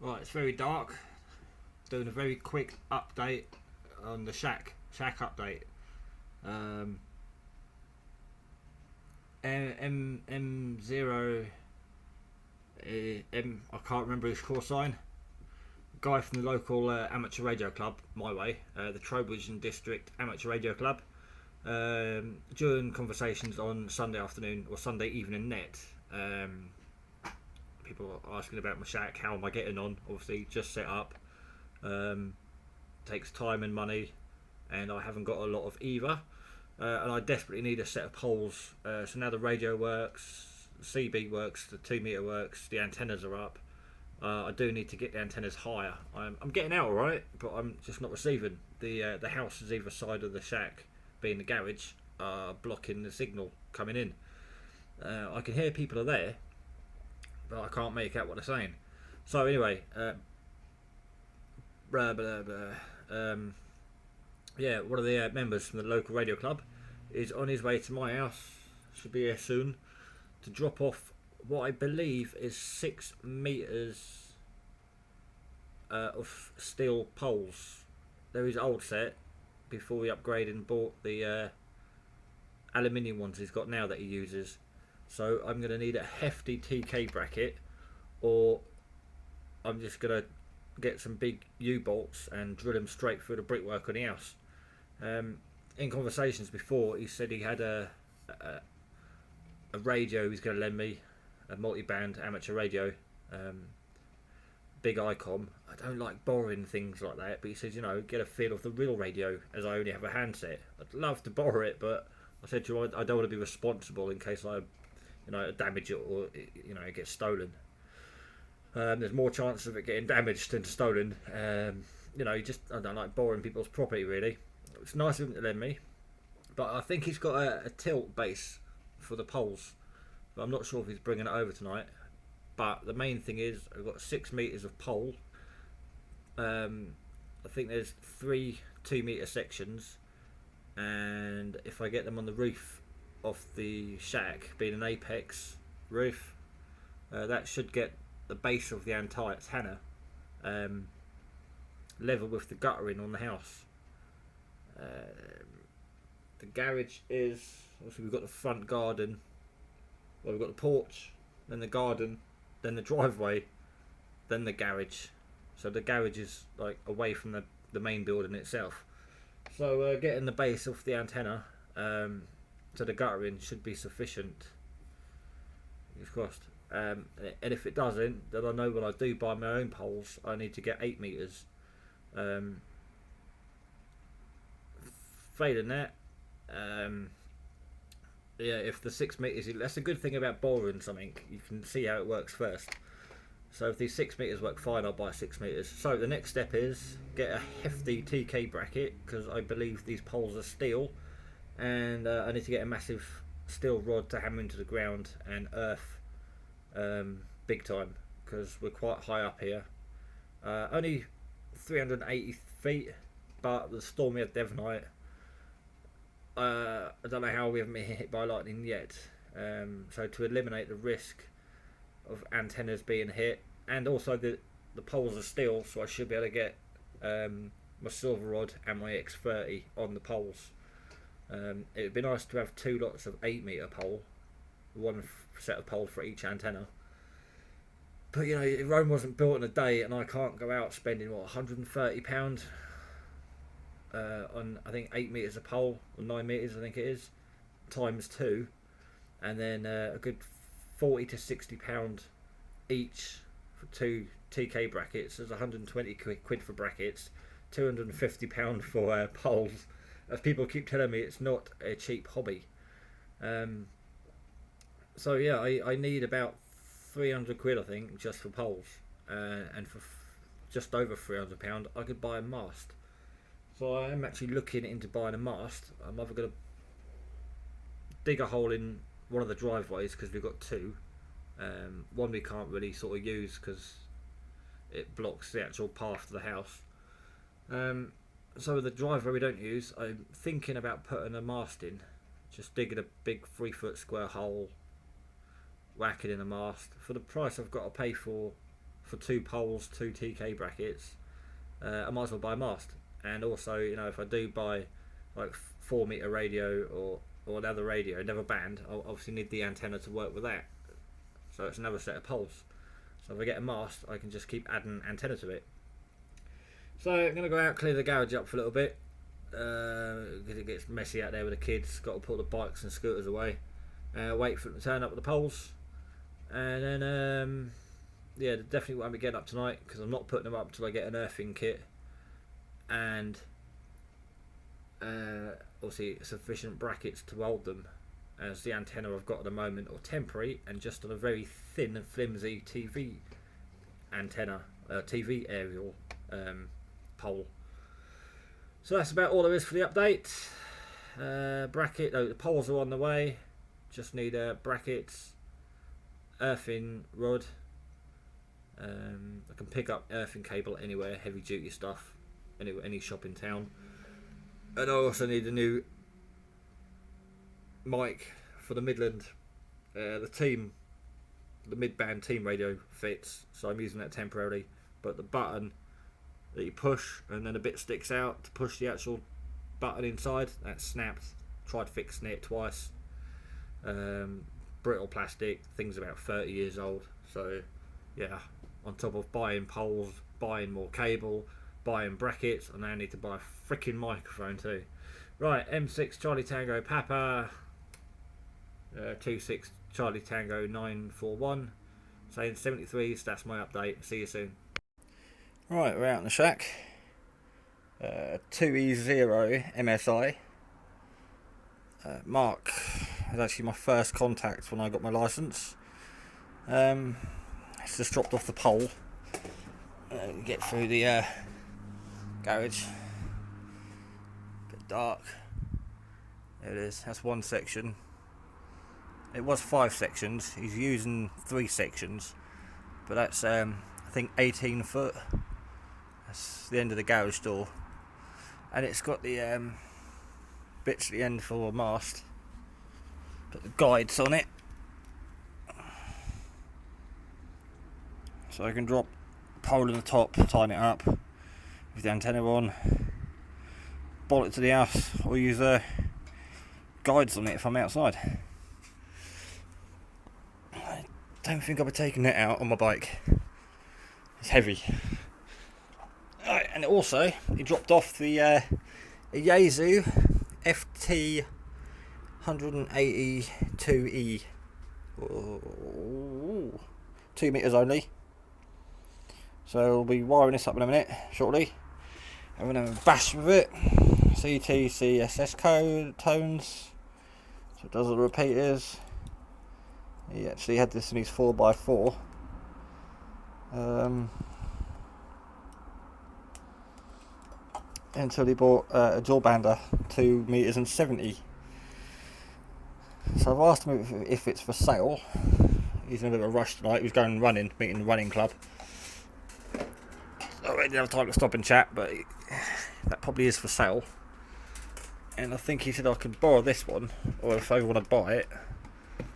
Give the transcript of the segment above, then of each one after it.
Right, it's very dark. Doing a very quick update on the shack update. Um, M0 I can't remember his call sign. Guy from the local amateur radio club, my way, the Trowbridge District Amateur Radio Club. During conversations on Sunday afternoon or Sunday evening net, people are asking about my shack. How am I getting on? Obviously, just set up. Um, Takes time and money, and I haven't got a lot of either. And I desperately need a set of poles. So now the radio works, CB works, the 2 meter works, the antennas are up. I do need to get the antennas higher. I'm getting out alright, but I'm just not receiving. The house is either side of the shack, being the garage, blocking the signal coming in. I can hear people are there, but I can't make out what they're saying. So anyway, blah, blah, blah. Yeah, one of the members from the local radio club is on his way to my house, should be here soon, to drop off what I believe is 6 meters of steel poles. They're his old set before he upgraded and bought the aluminium ones he's got now that he uses. So I'm going to need a hefty TK bracket, or I'm just going to get some big U-bolts and drill them straight through the brickwork on the house. In conversations before, he said he had a radio he's going to lend me, a multi-band amateur radio, big ICOM. I don't like borrowing things like that, but he says, get a feel of the real radio, as I only have a handset. I'd love to borrow it, but I said to him, I don't want to be responsible in case I damage it, or it gets stolen. There's more chance of it getting damaged than stolen. I don't like borrowing people's property, really. It's nice of him to lend me, but I think he's got a tilt base for the poles, but I'm not sure if he's bringing it over tonight. But the main thing is, I've got 6 meters of pole. I think there's 3 2-meter sections, and if I get them on the roof of the shack, being an apex roof, that should get the base of the antenna level with the guttering on the house. The garage is, obviously we've got the front garden, well, we've got the porch, then the garden, then the driveway, then the garage. So the garage is like away from the main building itself. So getting the base off the antenna to the guttering should be sufficient. Fingers crossed. And if it doesn't, then I know when I do buy my own poles, I need to get 8 meters. Failing that, if the 6 meters, that's a good thing about borrowing something. You can see how it works first. So if these 6 meters work fine, I'll buy 6 meters. So the next step is get a hefty TK bracket, because I believe these poles are steel, and I need to get a massive steel rod to hammer into the ground and earth big time, because we're quite high up here. Only 380 feet, but the storm we had the other night, I don't know how we haven't been hit by lightning yet. So to eliminate the risk of antennas being hit, and also the poles are steel, so I should be able to get my silver rod and my X30 on the poles. It would be nice to have 2 lots of 8 meter pole, one set of pole for each antenna. But Rome wasn't built in a day, and I can't go out spending £130 on, I think, 8 meters of pole, or 9 meters I think it is, times 2, and then a good £40 to £60 each for 2 TK brackets. There's 120 quid for brackets, £250 for poles. As people keep telling me, it's not a cheap hobby. So yeah, I need about 300 quid, I think, just for poles, and for just over £300 I could buy a mast. So I am actually looking into buying a mast. I'm either going to dig a hole in one of the driveways, because we've got 2. One we can't really sort of use because it blocks the actual path to the house. So the driveway we don't use, I'm thinking about putting a mast in. Just digging a big 3-foot square hole, whacking in a mast. For the price I've got to pay for for 2 poles, 2 TK brackets, I might as well buy a mast. And also, you know, if I do buy like 4-meter radio or another radio, another band, I'll obviously need the antenna to work with that. So it's another set of poles. So if I get a mast, I can just keep adding antenna to it. So I'm going to go out, clear the garage up for a little bit, because it gets messy out there with the kids. Got to put the bikes and scooters away. Wait for them to turn up with the poles. And then, yeah, definitely won't be getting up tonight, because I'm not putting them up until I get an earthing kit. And obviously sufficient brackets to hold them, as the antenna I've got at the moment are temporary and just on a very thin and flimsy TV antenna, TV aerial pole. So that's about all there is for the update. The poles are on the way, just need brackets, earthing rod. I can pick up earthing cable anywhere, heavy duty stuff, any shop in town. And I also need a new mic for the Midland. The mid-band team radio fits, so I'm using that temporarily. But the button that you push and then a bit sticks out to push the actual button inside, that snapped. Tried fixing it twice. Brittle plastic, thing's about 30 years old. So yeah, on top of buying poles, buying more cable, buying brackets, I now need to buy a freaking microphone too. Right, M6 Charlie Tango Papa, 26 Charlie Tango 941, saying 73s. That's my update. See you soon. Right, we're out in the shack. 2E0 MSI. Mark was actually my first contact when I got my licence. It's just dropped off the pole. Get through the garage. Bit dark. There it is. That's one section. It was 5 sections. He's using 3 sections, but that's I think 18 foot. That's the end of the garage door, and it's got the bits at the end for a mast. Put the guides on it, so I can drop a pole in the top, tighten it up with the antenna on, bolt it to the house, or use guides on it if I'm outside. I don't think I'll be taking it out on my bike. It's heavy. Right, and also he dropped off the Yaesu FT 182E. Ooh, 2 meters only. So we'll be wiring this up in a minute, shortly. I'm going to have a bash with it. CTCSS code tones. So it does all the repeaters. He actually had this in his 4x4. Until he bought a dual bander 2 meters and 70. So I've asked him if it's for sale. He's in a bit of a rush tonight. He was going running, meeting the running club. So I didn't have time to stop and chat, but that probably is for sale. And I think he said I could borrow this one, or if I want to buy it,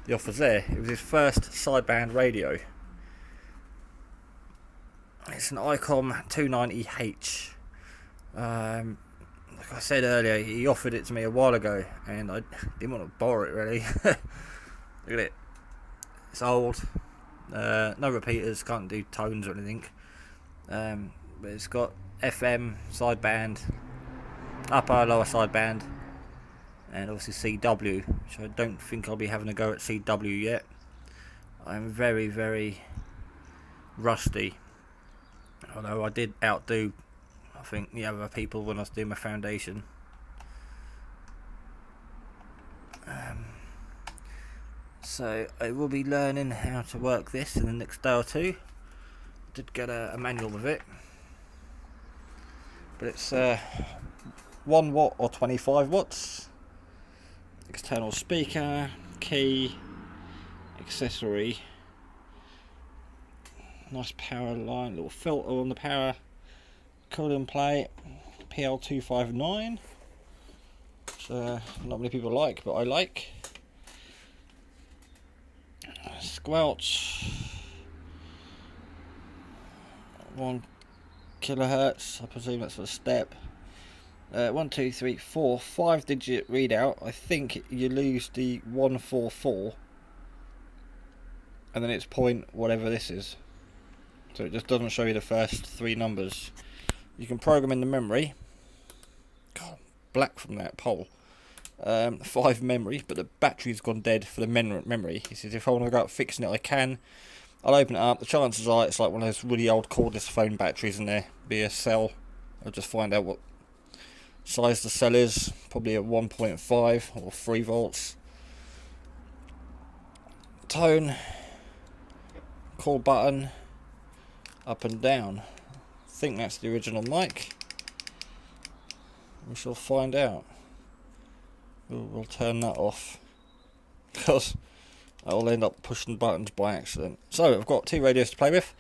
the offer's there. It was his first sideband radio. It's an ICOM 290H. Like I said earlier, he offered it to me a while ago, and I didn't want to borrow it really. Look at it. It's old. No repeaters, can't do tones or anything. But it's got FM, sideband, upper, lower sideband, and obviously CW, which I don't think I'll be having a go at CW yet. I'm very, very rusty. Although I did outdo, I think, the other people when I was doing my foundation. So I will be learning how to work this in the next day or two. Did get a manual with it, but it's 1 watt or 25 watts. External speaker, key, accessory. Nice power line, little filter on the power. Cooling plate, PL259. Which not many people like, but I like. Squelch. 1 kilohertz. I presume that's a step. 1, 2, 3, 4, 5-digit readout. I think you lose the 144, and then it's point whatever this is. So it just doesn't show you the first 3 numbers. You can program in the memory. God, black from that pole. 5 memory, but the battery's gone dead for the memory. He says if I want to go up fixing it, I can. I'll open it up. The chances are it's like one of those really old cordless phone batteries in there. Be a cell. I'll just find out what size the cell is. Probably a 1.5 or 3 volts. Tone. Call button. Up and down. I think that's the original mic. We shall find out. We'll turn that off because I'll end up pushing buttons by accident. So I've got 2 radios to play with.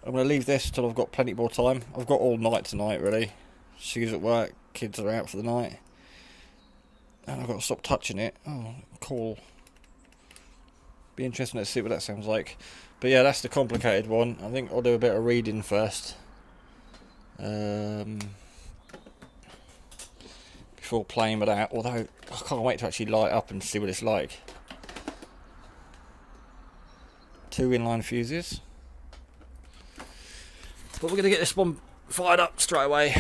I'm going to leave this till I've got plenty more time. I've got all night tonight really. She's at work, kids are out for the night, and I've got to stop touching it. Oh, cool. Be interesting to see what that sounds like. But yeah, that's the complicated one. I think I'll do a bit of reading first. Before playing with that, although I can't wait to actually light up and see what it's like. 2 inline fuses. But we're going to get this one fired up straight away.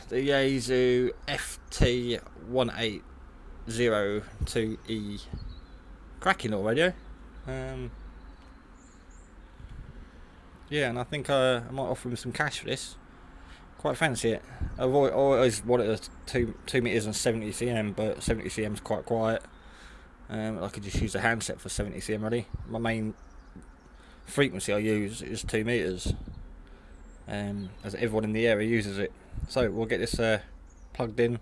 The Yaesu FT1802E. Cracking little radio. Yeah, and I think I might offer him some cash for this. Quite fancy it. I've always wanted a 2 meters and 70 cm, but 70 cm is quite quiet. I could just use a handset for 70 cm really. My main frequency I use is 2 meters, as everyone in the area uses it. So we'll get this plugged in,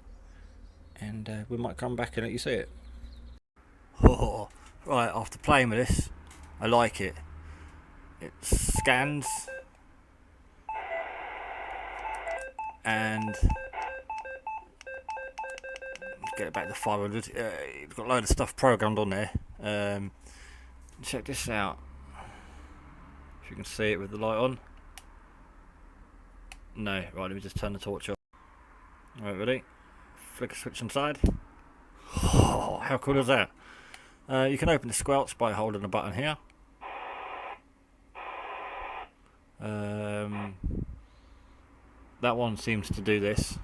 and we might come back and let you see it. Oh, right, after playing with this, I like it. It scans. And let's get it back to 500. It's got a load of stuff programmed on there. Check this out. If you can see it with the light on. No, right, let me just turn the torch off. Right, ready? Flicker switch inside. Oh, how cool is that? You can open the squelch by holding the button here. That one seems to do this.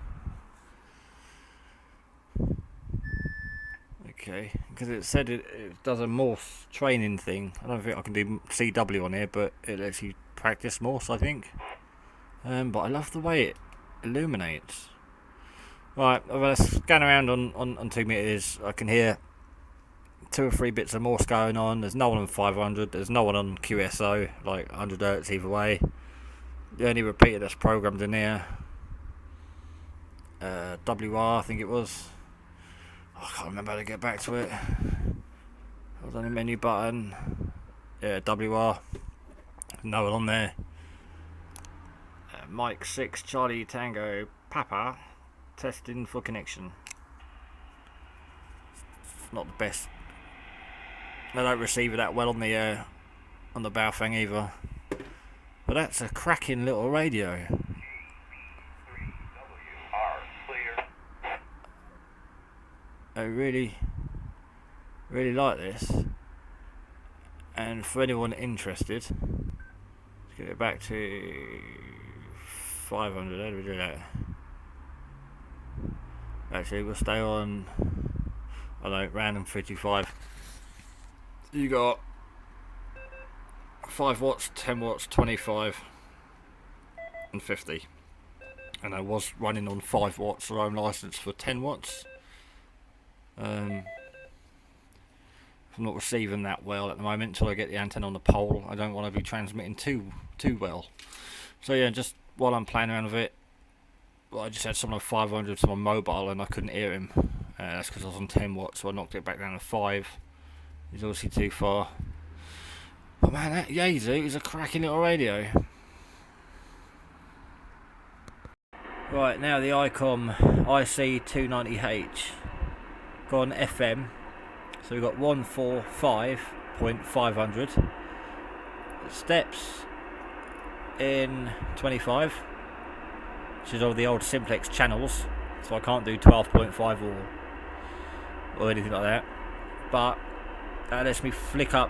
Okay, because it said it does a morse training thing. I don't think I can do CW on here, but it lets you practice morse, I think. But I love the way it illuminates. Right, I'm going to scan around on 2 meters. I can hear 2 or 3 bits of morse going on. There's no one on 500. There's no one on QSO, like 100 Hz either way. The only repeater that's programmed in here, WR I think it was. I can't remember how to get back to it. I was on the menu button. Yeah, WR. No one on there. Mike 6 Charlie Tango Papa, testing for connection. It's not the best. They don't receive it that well on the Baofeng either. But that's a cracking little radio. I really like this. And for anyone interested, let's get it back to 500. How do we do that? Actually, we'll stay on, I don't know, random 55. You got 5 watts, 10 watts, 25 and 50, and I was running on 5 watts, so I'm licensed for 10 watts. I'm not receiving that well at the moment until I get the antenna on the pole. I don't want to be transmitting too well. So yeah, just while I'm playing around with it, well, I just had someone on 500 to my mobile and I couldn't hear him. That's because I was on 10 watts, so I knocked it back down to 5. He's obviously too far. But man, that Yaesu is a cracking little radio. Right, now the ICOM IC290H gone FM. So we've got 145.500 steps. in 25, which is all the old simplex channels, so I can't do 12.5 or anything like that, but that lets me flick up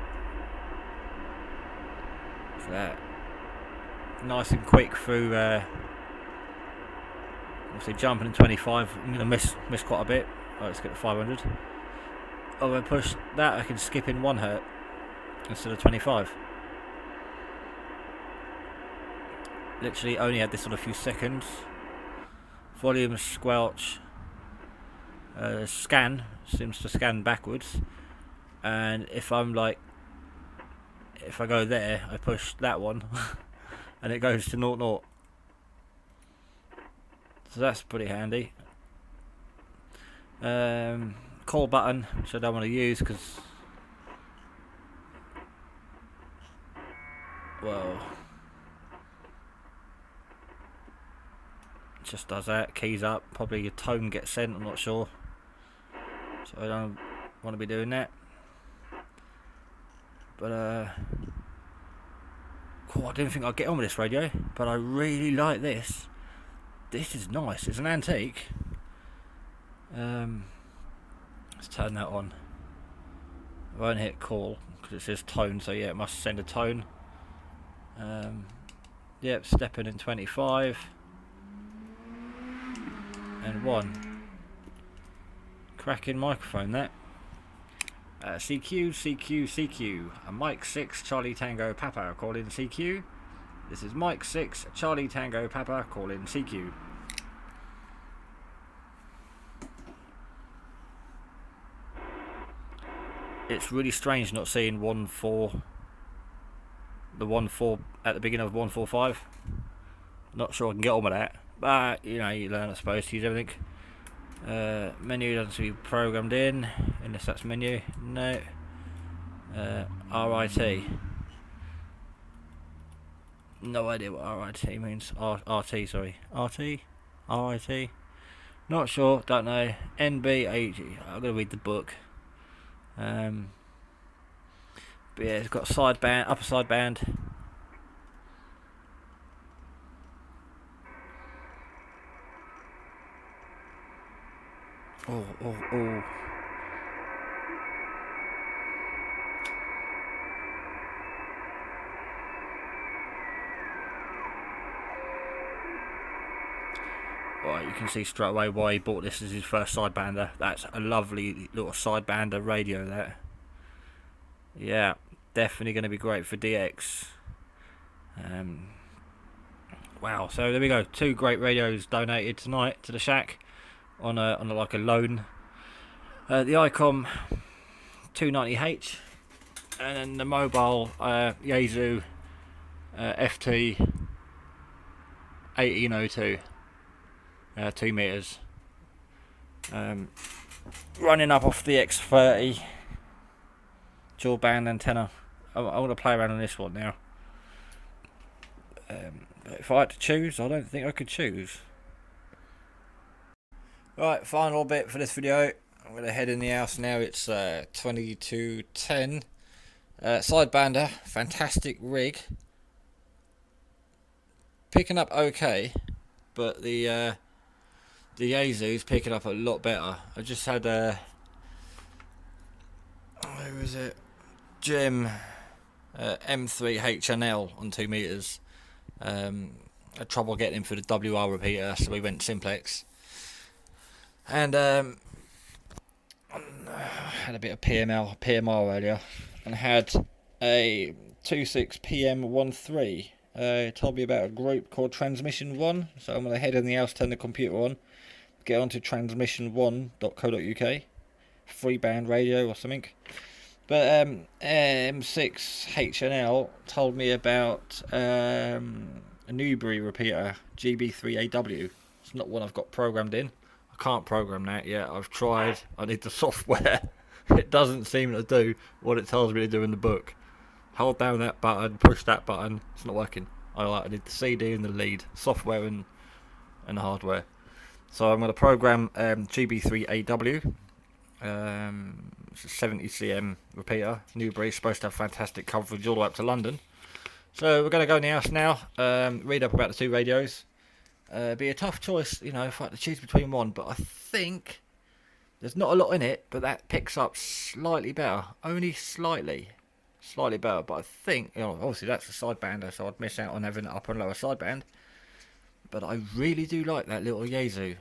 that nice and quick through obviously jumping in 25. I'm going to miss quite a bit. Right, let's get to 500. Oh, if I push that, I can skip in 1 hertz instead of 25. Literally only had this on a few seconds. Volume squelch, scan seems to scan backwards, and if I go there, I push that one and it goes to 0-0. So that's pretty handy. Call button, which I don't want to use because, well, it just does that. Keys up, probably your tone gets sent, I'm not sure. So I don't want to be doing that. But cool, I didn't think I'd get on with this radio, but I really like this. This is nice. It's an antique. Let's turn that on. I won't hit call because it says tone, so yeah, it must send a tone. Yep, stepping in 25 and 1. Cracking microphone that. CQ, CQ, CQ. A Mike 6 Charlie Tango Papa calling CQ. This is Mike 6 Charlie Tango Papa calling CQ. It's really strange not seeing 1-4, the 1-4 at the beginning of 145. Not sure I can get on with that, but you know, you learn, I suppose, to use everything. Menu doesn't seem to be programmed in, unless that's menu. No. RIT. No idea what RIT means. RT, sorry. RT? RIT? Not sure, don't know. NBAG. I'm going to read the book. But yeah, it's got a side band, upper side band. Oh. Right, you can see straight away why he bought this as his first sidebander. That's a lovely little sidebander radio, that. Yeah, definitely going to be great for DX. Wow, so there we go. 2 great radios donated tonight to the shack on a like a loan. The ICOM 290H, and then the mobile Yaesu FT 1802. 2 meters, running up off the X30 dual band antenna. I want to play around on this one now. If I had to choose, I don't think I could choose. Right, final bit for this video. I'm going to head in the house now. It's 22:10. Sidebander, fantastic rig. Picking up okay, but the Yaesu's picking up a lot better. I just had who was it? Jim M3 HNL on 2 meters. Had trouble getting him for the WR repeater, so we went simplex. And had a bit of PMR earlier, and had a 26PM13. Told me about a group called Transmission 1, so I'm going to head in the house, turn the computer on, get onto transmission1.co.uk, free band radio or something. But M6 HNL told me about a Newbury repeater, GB3AW. It's not one I've got programmed in. I can't program that yet. I've tried. I need the software. It doesn't seem to do what it tells me to do in the book. Hold down that button, push that button. It's not working. I need the CD and the lead, software and the hardware. So I'm going to program GB3AW. It's a 70cm repeater. Newbury's supposed to have fantastic coverage all the way up to London. So we're going to go in the house now, read up about the two radios. Be a tough choice, you know, if I had to choose between one, but I think there's not a lot in it, but that picks up slightly better, only slightly better. But I think, you know, obviously that's a sidebander, so I'd miss out on having an upper and lower sideband. But I really do like that little Yaesu.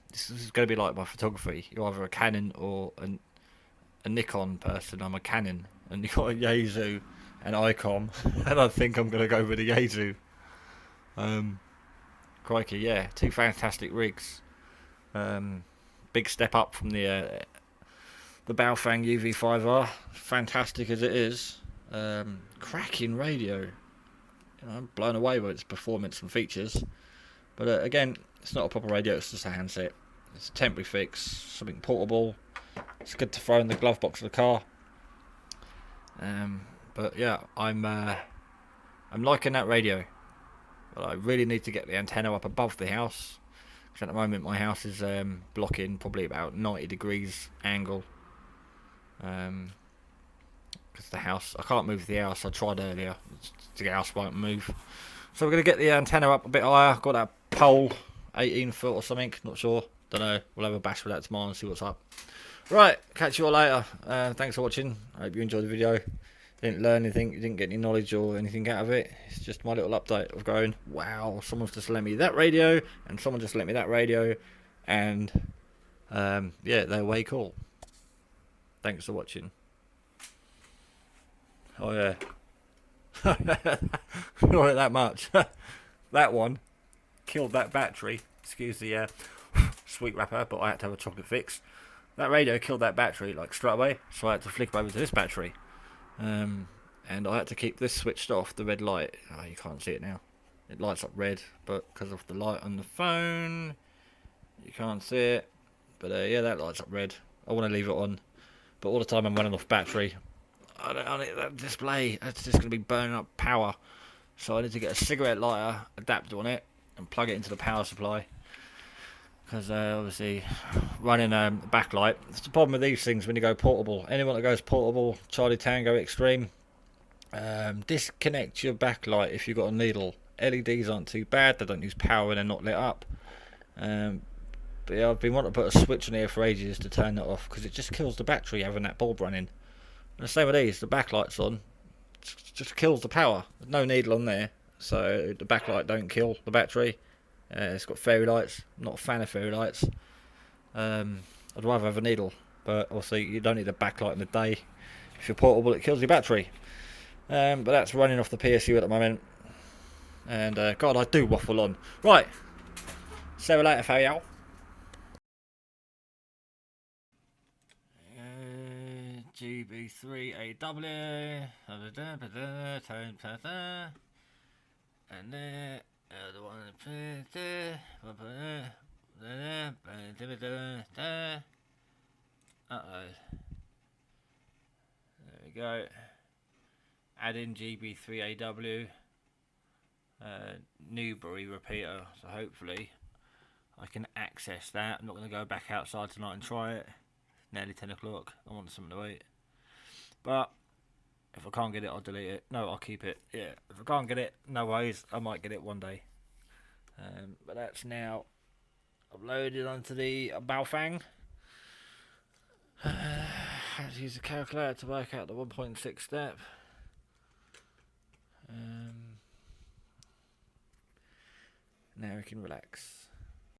This is going to be like my photography. You're either a Canon or a Nikon person. I'm a Canon, and you've got a Yaesu and Icom, and I think I'm going to go with the Yaesu. Crikey, yeah, two fantastic rigs. Big step up from the Baofeng UV5R, fantastic as it is. Cracking radio. You know, I'm blown away with its performance and features. But again, it's not a proper radio, it's just a handset. It's a temporary fix, something portable. It's good to throw in the glove box of the car. But yeah, I'm liking that radio. But I really need to get the antenna up above the house. Because at the moment my house is blocking probably about 90 degrees angle. Because the house, I can't move the house. I tried earlier, the house won't move. So we're going to get the antenna up a bit higher. Got that pole, 18 foot or something, not sure. Don't know, we'll have a bash with that tomorrow and see what's up. Right, catch you all later. Thanks for watching. I hope you enjoyed the video. Didn't learn anything, you didn't get any knowledge or anything out of it. It's just my little update of going, wow, someone's just lent me that radio, and someone just lent me that radio, and yeah, they're way cool. Thanks for watching. Oh yeah. Not that much. That one killed that battery. Excuse the sweet wrapper, but I had to have a chocolate fix. That radio killed that battery like straight away, so I had to flick over to this battery. And I had to keep this switched off, the red light. Oh, you can't see it now. It lights up red, but because of the light on the phone, you can't see it. But yeah, that lights up red. I want to leave it on, but all the time I'm running off battery. That display, that's just going to be burning up power. So I need to get a cigarette lighter adapter on it and plug it into the power supply. Because obviously running a backlight, it's the problem with these things when you go portable. Anyone that goes portable, Charlie Tango Extreme, disconnect your backlight if you've got a needle. LEDs aren't too bad, they don't use power when they're not lit up. But yeah, I've been wanting to put a switch on here for ages to turn that off, because it just kills the battery having that bulb running. And the same with these, the backlight's on, it just kills the power. There's no needle on there, so the backlight don't kill the battery. It's got fairy lights. I'm not a fan of fairy lights. I'd rather have a needle, but also you don't need a backlight in the day. If you're portable, it kills your battery. But that's running off the PSU at the moment. And God, I do waffle on. Right, see you later, farewell. GB3AW, and the one uh-oh. There we go. Add in GB3AW. Newbury repeater. So hopefully I can access that. I'm not going to go back outside tonight and try it. Nearly 10 o'clock. I want something to eat. But if I can't get it, I'll delete it. No, I'll keep it. Yeah, if I can't get it, no worries. I might get it one day. But that's now uploaded onto the Baofeng. I have to use a calculator to work out the 1.6 step. Now we can relax.